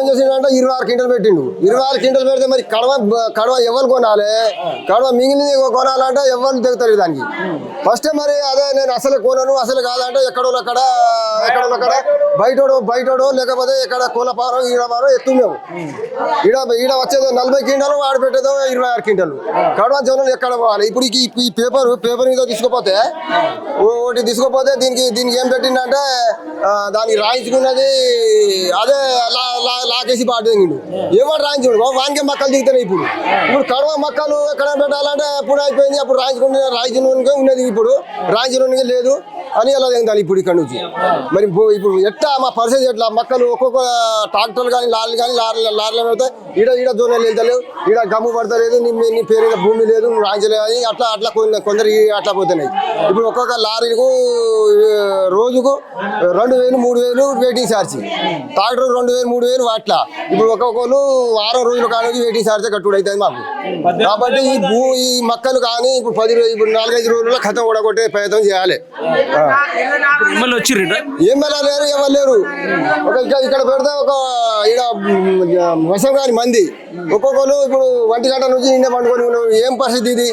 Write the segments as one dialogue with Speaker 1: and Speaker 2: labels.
Speaker 1: ఏం చేసిండంటే 26 క్వింటల్ పెట్టిండు. 26 క్వింటల్ పెడితే మరి కడవ ఎవరు కొనాలి? కడవ మిగిలింది కొనాలంటే ఎవరు దిగుతారు దానికి. ఫస్ట్ మరి అదే నేను అసలు కొనను అసలు కాదంటే ఎక్కడో బయటోడో లేకపోతే ఎక్కడ కోలపారం ఈడపారం ఎత్తు మేము ఈడ వచ్చేదో 40 క్వింటలు వాడు పెట్టేదో 26 క్వింటలు. కడవ జోనలు ఎక్కడ పోవాలి? ఇప్పుడు ఈ పేపర్ మీద తీసుకుపోతే ఒకటి తీసుకుపోతే దీనికి ఏం పెట్టిండంటే దానికి రాయించుకున్నది అదే లాకేసి పాటిండు. ఎవరు రాయించుడు వానికే మక్కలు దిగుతాయి. ఇప్పుడు కడవ మక్కలు ఎక్కడ పెట్టాలంటే ఎప్పుడు అయిపోయింది. అప్పుడు రాయించుకునే ఉన్నది, ఇప్పుడు రాయించుకునే లేదు అని ఎలా దిగుతాను ఇప్పుడు ఇక్కడ నుంచి. మరి ఇప్పుడు ఎట్లా మా పరిస్థితి ఎట్లా? మక్కలు ఒక్కొక్క ట్రాక్టర్లు కానీ లారీలు కానీ లారీలు పెడతాయి. ఈడ జోనలు వెళ్తలేవు, ఈడ గమ్ము పడతలేదు, నీ పేరు భూమి లేదు, నువ్వు రాయించలేదు అని అట్లా కొందరు అట్లా పోతున్నాయి. ఇప్పుడు ఒక్కొక్క లారీకు రోజుకు 2000 3000 వెయిటింగ్ ఛార్జ్, ట్రాక్టర్ 2000 3000 అట్లా. ఇప్పుడు ఒక్కొక్కరు వారం రోజుల కానీ వెయిటింగ్ ఛార్జ్ కట్టుడు అవుతుంది మాకు. కాబట్టి ఈ మక్కలు కానీ ఇప్పుడు 4-5 రోజుల్లో ఖతం కూడా కొట్టే ప్రయత్నం చేయాలి. ఎమ్మెల్యే లేరు, ఎవరు లేరు. ఇక్కడ పెడితే ఒక వసం కాని మంది ఒక్కొక్కరు ఇప్పుడు 1 గంట నుంచి నిన్నే పండుకొని ఉన్నారు. ఏం పరిస్థితి ఇది?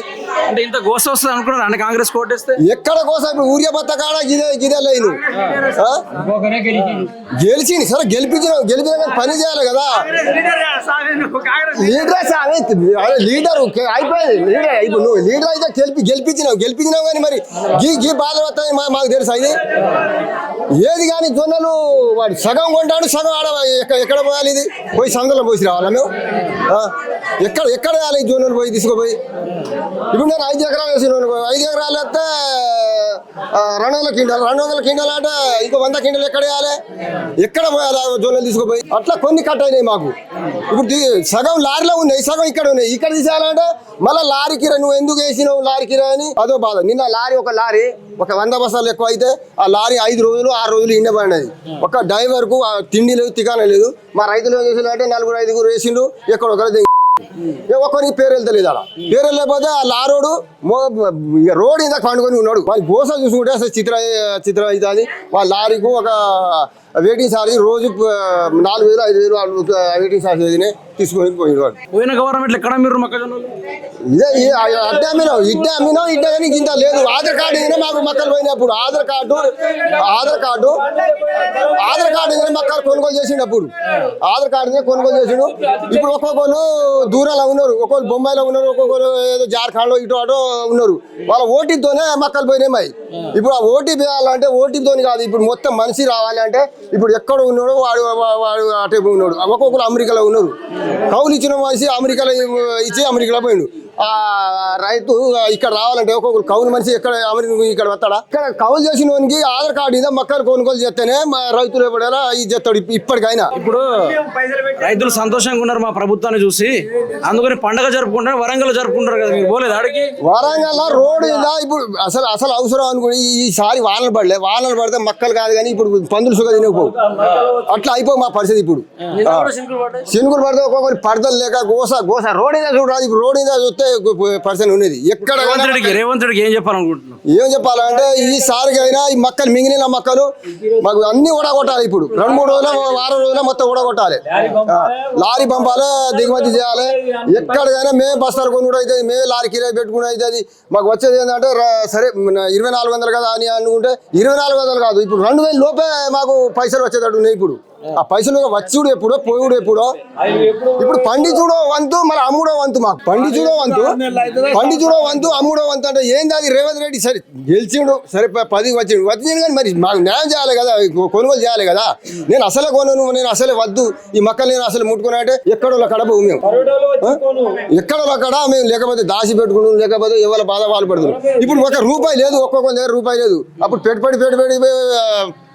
Speaker 2: అంటే ఇంత గోస వస్తుంది అనుకున్నారు కాంగ్రెస్ కోటేస్తే?
Speaker 1: ఎక్కడ కోసం? ఇప్పుడు ఊరియా బత్త కాడ గిదే లేదు. గెలిచింది సరే, గెలిపించిన పని చేయాలి కదా. లీడర్ అయిపోయింది. ఇప్పుడు నువ్వు లీడర్ అయితే గెలిపించినావు కానీ మరి గీ బాధ వస్తాయి మాకు తెలుసు. అది ఏది కానీ జొన్నలు వాడు సగం కొంటాడు, సగం ఆడ ఎక్కడ పోయాలి? ఇది పోయి సందులో పోసి రావాలా మేము? ఎక్కడ వేయాలి ఈ జొన్నలు పోయి తీసుకుపోయి? ఇప్పుడు నేను 5 ఎకరాలు వేసిన 5 ఎకరాలు వేస్తే 200 క్వింటాలు అంటే ఇంకో 100 క్వింటాలు ఎక్కడ వేయాలి? ఎక్కడ పోయాలి జొన్నలు తీసుకుపోయి? అట్లా కొన్ని కట్ అయినాయి మాకు. ఇప్పుడు సగం లారీలో ఉన్నాయి, సగం ఇక్కడ ఉన్నాయి. ఇక్కడ తీసేయాలంటే మళ్ళీ లారీ కిరాయి, నువ్వు ఎందుకు వేసినావు లారీ కిరాయి అని అదో బాధ. నిన్న ఒక లారీ 100 బస్తాలు ఎక్కువ అయితే ఆ లారీ 5 రోజులు 6 రోజులు ఇండబడినది. ఒక డ్రైవర్కు తిండి లేదు, తికాన లేదు. మా రైతులు ఏం చేసిందంటే 4-5 వేసిండు, ఎక్కడొకరు ఒక్కరికి పేరు వెళ్తలేదు. అలా పేరు వెళ్ళకపోతే ఆ లారోడు రోడ్ ఇందాక పండుకొని ఉన్నాడు. వాళ్ళ గోస చూసుకుంటే అసలు చిత్రం అవుతుంది. వాళ్ళ లారీకు ఒక వెయిటింగ్ ఛార్జ్ రోజు 4000-5000 వెయిటింగ్ ఛార్జ్ తీసుకొని పోయినాడు.
Speaker 2: పోయిన గవర్నమెంట్ ఎక్కడ మీరు మొక్కజొన్నలు
Speaker 1: ఇదే అడ్డే అమ్మినాం ఇడ్డే కానీ ఇంత లేదు. ఆధార్ కార్డు ఇదే మాకు మక్కలు పోయినప్పుడు ఆధార్ కార్డు మక్కలు కొనుగోలు చేసినప్పుడు ఆధార్ కార్డు కొనుగోలు చేసిండు. ఇప్పుడు ఒక్కొక్కరు దూరంలో ఉన్నారు, ఒక్కొక్కరు బొంబాయిలో ఉన్నారు, ఒక్కొక్కరు ఏదో జార్ఖండ్లో ఇటు అటో ఉన్నారు. వాళ్ళ ఓటీతోనే మక్కలు పోయినాయి మాయి. ఇప్పుడు ఆ ఓటీపీ వేయాలంటే ఓటీపీతోని కాదు, ఇప్పుడు మొత్తం మనిషి రావాలి అంటే ఇప్పుడు ఎక్కడ ఉన్నాడో వాడు అటే ఉన్నాడు. ఒక్కొక్కరు అమెరికాలో ఉన్నారు. కౌలు ఇచ్చిన మనిషి అమెరికాలో ఇచ్చి అమెరికాలో పోయిండు. ఆ రైతు ఇక్కడ రావాలంటే ఒక్కొక్కరు కౌలు మనిషి ఇక్కడ వస్తాడా? ఇక్కడ కౌలు చేసిన వానికి ఆధార్ కార్డు ఇదే మక్కలు కొనుగోలు చేస్తేనే రైతులు ఎప్పుడైనా ఇది చేస్తాడు. ఇప్పటికైనా
Speaker 2: ఇప్పుడు రైతులు సంతోషంగా ఉన్నారు మా ప్రభుత్వాన్ని చూసి, అందుకని పండుగ జరుపుకుంటారు. వరంగల్ జరుపుకుంటారు కదా, మీరు పోలేదు ఆడికి?
Speaker 1: వరంగల్ రోడ్డు ఇలా ఇప్పుడు అసలు అవసరం అనుకుని ఈసారి వానలు పడితే మక్కలు కాదు కానీ ఇప్పుడు పందులు సుఖ తినకపోవు. అట్లా అయిపో మా పరిస్థితి. ఇప్పుడు శనుగులు పడితే ఒక్కొక్కరి పడతలు లేక గోస రోడ్ మీద చూడాలి. ఇప్పుడు రోడ్ మీద చూస్తే పర్సన్ ఉన్నది. ఎక్కడ
Speaker 2: రేవంత్ రెడ్డికి ఏం చెప్పాలనుకుంటున్నాం?
Speaker 1: ఏం చెప్పాలంటే ఈసారికైనా ఈ మక్కలు మిగిలిన మక్కలు మాకు అన్ని ఊడగొట్టాలి. ఇప్పుడు 2-3 రోజుల వారం రోజుల మొత్తం ఊడగొట్టాలి. లారీ పంపాలి, దిగుమతి చేయాలి. ఎక్కడికైనా మేము బస్తాలు కొనుగోలు అవుతుంది, మేము లారీ కిరాయి పెట్టుకుని అవుతుంది. మాకు వచ్చేది ఏంటంటే సరే 2400 కదా అని అనుకుంటే 2400 కాదు, ఇప్పుడు 2000 లోపే మాకు పైసలు వచ్చేటట్టు ఉన్నాయి. ఇప్పుడు ఆ పైసలు వచ్చుడు ఎప్పుడో పోయుడు ఎప్పుడో. ఇప్పుడు పండించుడో వంతు మళ్ళీ అమ్ముడో వంతు. మాకు పండించుడో వంతు అమ్ముడో వంతు అంటే ఏంది? అది రేవంత్ రెడ్డి సరే గెలిచిండు, సరే 10 వచ్చిండు కానీ మరి మాకు న్యాయం చేయాలి కదా, కొనుగోలు చేయాలి కదా. నేను అసలే కొనను, నేను అసలే వద్దు ఈ మక్కలు నేను అసలు ముట్టుకున్నా అంటే ఎక్కడో కడ పోవు. మేము ఎక్కడో కడ మేము లేకపోతే దాచి పెట్టుకున్నాం, లేకపోతే ఎవరి బాధ వాళ్ళు పడుతున్నాం. ఇప్పుడు ₹1 లేదు, ఒక్కొక్క దగ్గర రూపాయి లేదు. అప్పుడు పెట్టుబడి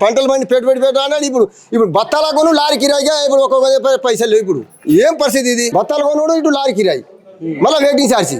Speaker 1: పంటలు పండి పెట్టుబడి పెట్టాలని ఇప్పుడు బత్తాల కొను లారీ కిరాయిగా ఇప్పుడు ఒక్కొక్క పైసలు లేవు. ఇప్పుడు ఏం పరిస్థితి ఇది? బత్తాలు కొనుడు, ఇటు లారీ కిరాయి, మళ్ళీ వెయిటింగ్ ఛార్జ్.